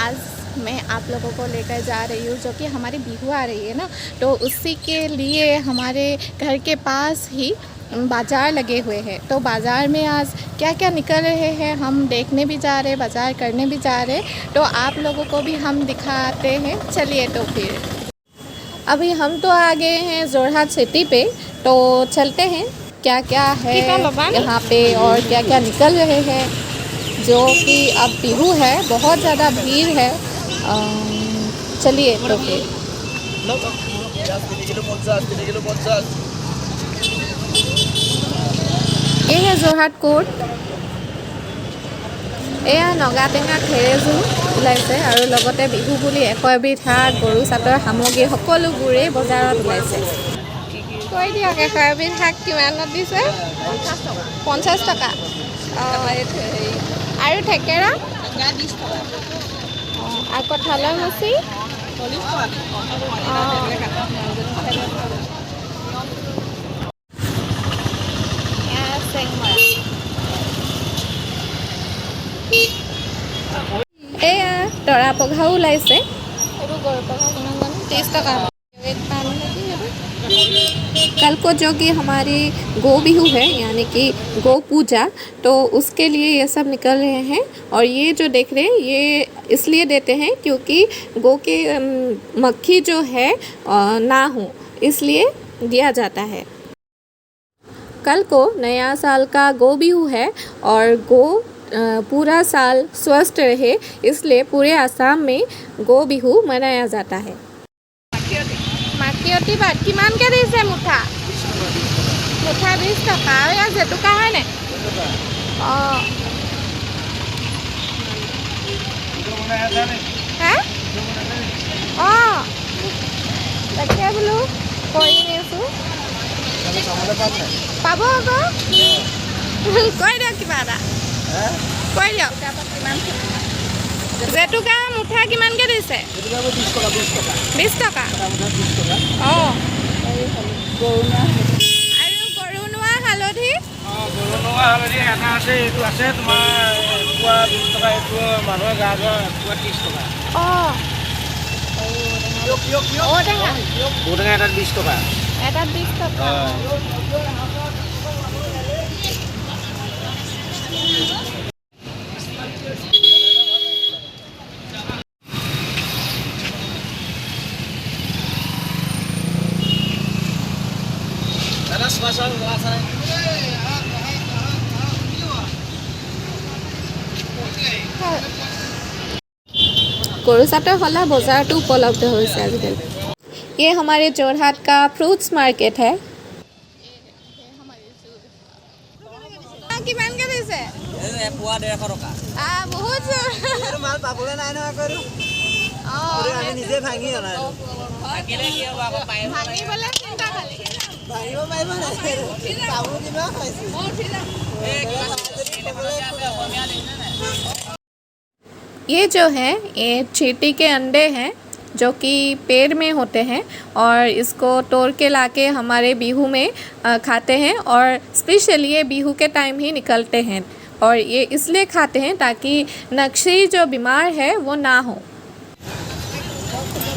आज मैं आप लोगों को लेकर जा रही हूँ, जो कि हमारी बिहू आ रही है ना, तो उसी के लिए हमारे घर के पास ही बाज़ार लगे हुए हैं। तो बाज़ार में आज क्या क्या निकल रहे हैं हम देखने भी जा रहे हैं, बाज़ार करने भी जा रहे हैं, तो आप लोगों को भी हम दिखाते हैं। चलिए तो फिर अभी हम तो आ गए हैं जोरहाट सिटी पे, तो चलते हैं क्या क्या है यहाँ पे और क्या क्या निकल रहे हैं। जो कि अब बिहू है, बहुत ज़्यादा भीड़ है। चलिए तो फिर ये है जोरहाट कोर्ट। এয়া নগা টেঙা থেৰেজো ওলাইছে আৰু লগতে বিহু বুলি এশ এবিধ শাক, গৰু চাটৰ সামগ্ৰী সকলোবোৰেই বজাৰত ওলাইছে। কৈ দিয়ক, এশ এবিধ শাক কিমানত দিছে? 50 টকা। আৰু থেকেৰা আৰু কঁঠালৰ মুচি এয়া তৰা পঘাও ওলাইছে। এইটো গৰু পঘা কিমান জানো? 30 টকা। कल को जो कि हमारी गौ बिहू है, यानी कि गौ पूजा, तो उसके लिए ये सब निकल रहे हैं। और ये जो देख रहे हैं ये इसलिए देते हैं क्योंकि गौ के मक्खी जो है ना हो, इसलिए दिया जाता है। कल को नया साल का गौ बिहू है और गौ पूरा साल स्वस्थ रहे, इसलिए पूरे आसाम में गौ बिहू मनाया जाता है। মাখিয়তী পাত কিমানকৈ দিছে মুঠা? মুঠা 20 টকা। আৰু ইয়াত জেতুকা হয়নে? অঁ হে অঁ তাকে বোলো কৰি নিছোঁ। পাব আকৌ। কৈ দিয়ক কিবা এটা, কৈ দিয়ক। জেতুকা মুঠা কিমানকৈ দিছে? 20 টকা। অঁ আৰু গৰুনোৱা হালধি? গৰুনোৱা হালধি এটা আছে, এইটো আছে তোমাৰ পুৱা 20 টকা, এইটো মানুহৰ গা ধোৱা পুৱা 30 টকা। অঁ ঔটেঙা? ঔটেঙা এটাত 20 টকা। এটাত 20 টকা। गरु चाटर हला बाजार उपलब्ध होइसे आजकल। ये हमारे जोरहाट का फ्रूट्स मार्केट है। किमान के दिसे? পুৱা 150 টকা। बहुत মাল পাবলৈ নাই নহয় কৰো। আমি নিজে ভাঙি আনা। ভাঙিলে কি হ'ব আকৌ পাই। ভাঙিবলে চিন্তা খালি। ভাঙিব পাৰিব নাই? পাবো কিবা খাইছো। ये जो है ये चींटी के अंडे हैं, जो कि पेड़ में होते हैं और इसको तोड़ के लाके हमारे बिहू में खाते हैं। और स्पेशली ये बिहू के टाइम ही निकलते हैं और ये इसलिए खाते हैं ताकि नक्शी जो बीमार है वो ना हो।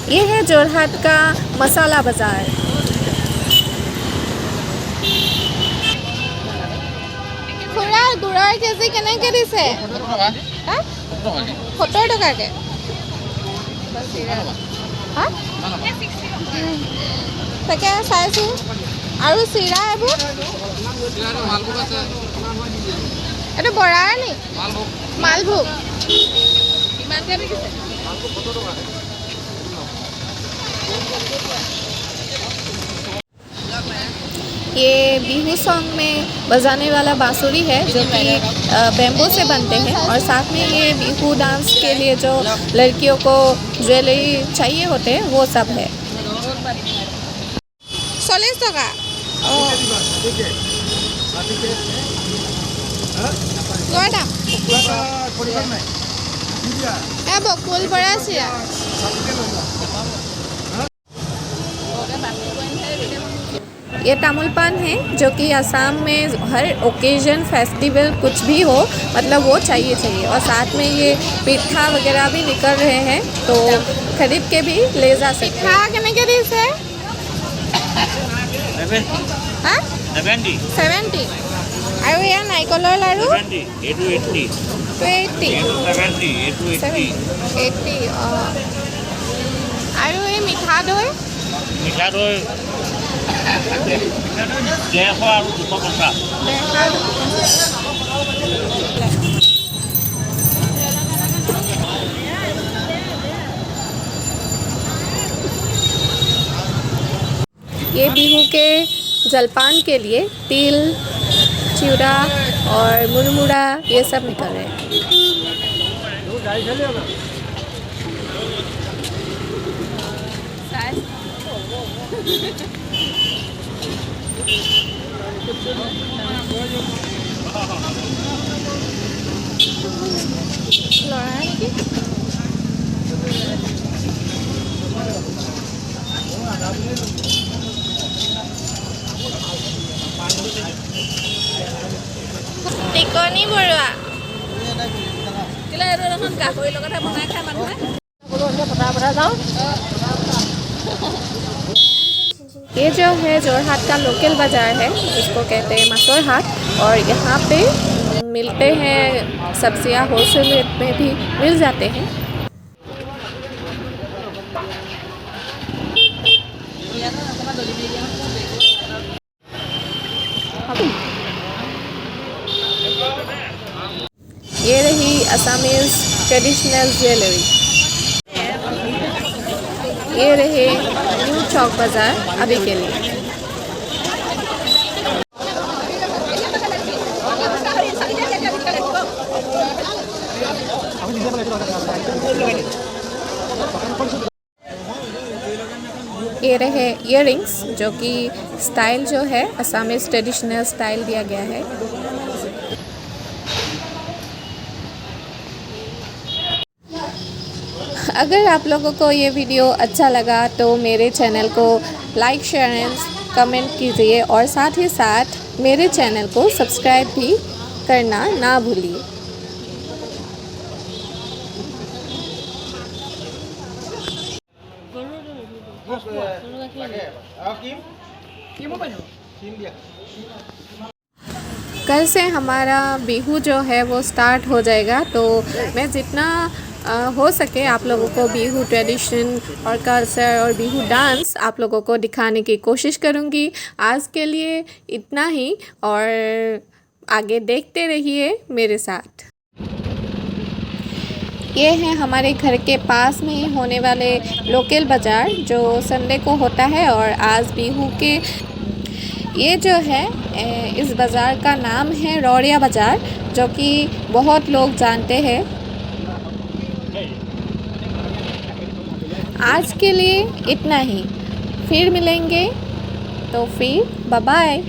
ये है जोरहाट का मसाला बाज़ार। खुरा गुड़र केजी केनेके दिसे? 70 টকাকে। তাকে চাইছোঁ। আৰু চিৰা এইবোৰ? এইটো বৰা নি? মালভোগ। কিমানকৈ বিকিছে? ये बिहू सॉन्ग में बजाने वाला बांसुरी है, जो कि बैम्बू से बनते हैं। और साथ में ये बिहू डांस के लिए जो लड़कियों को ज्वेलरी चाहिए होते हैं वो सब है। 40 टका। কৰ দাম? বকুল বৰা চিৰা। ये तामुल पान है जो कि असम में हर ओकेजन फेस्टिवल कुछ भी हो मतलब वो चाहिए और साथ में ये पिठा वगैरह भी निकल रहे हैं तो खरीद के भी ले जा सकते हैं। पिठा केनेके दिसे? हाँ 70 আৰু এয়া নাৰিকলৰ লাড়ু 280 আৰু এই মিঠা দৈ 150 আৰু 250। ये बिहू के जलपान के लिए तिल, चिवड़ा और मुरमुरा ये सब निकल रहे हैं। টিকনি বৰুৱা গাহৰি লগতে বনাই খাই মানুহে। ये जो है जोरहाट का लोकल बाज़ार है, इसको कहते हैं मसोर हाट और यहाँ पे मिलते हैं सब्जियाँ होलसेल रेट में भी मिल जाते हैं। ये रही असमीज ट्रेडिशनल ज्वेलरी। ये रहे न्यू चौक बाज़ार अभी के लिए। ये रहे इयररिंग्स जो कि स्टाइल जो है असमीज ट्रेडिशनल स्टाइल दिया गया है। अगर आप लोगों को ये वीडियो अच्छा लगा तो मेरे चैनल को लाइक शेयर एंड कमेंट कीजिए और साथ ही साथ मेरे चैनल को सब्सक्राइब भी करना ना भूलिए। कल से हमारा बिहू जो है वो स्टार्ट हो जाएगा तो मैं जितना हो सके आप लोगों को बिहू ट्रेडिशन और कल्चर और बिहू डांस आप लोगों को दिखाने की कोशिश करूँगी। आज के लिए इतना ही और आगे देखते रहिए मेरे साथ। ये है हमारे घर के पास में ही होने वाले लोकल बाज़ार जो संडे को होता है और आज बिहू के ये जो है इस बाज़ार का नाम है रौड़िया बाज़ार जो कि बहुत लोग जानते हैं। आज के लिए इतना ही, फिर मिलेंगे तो फिर बाय बाय।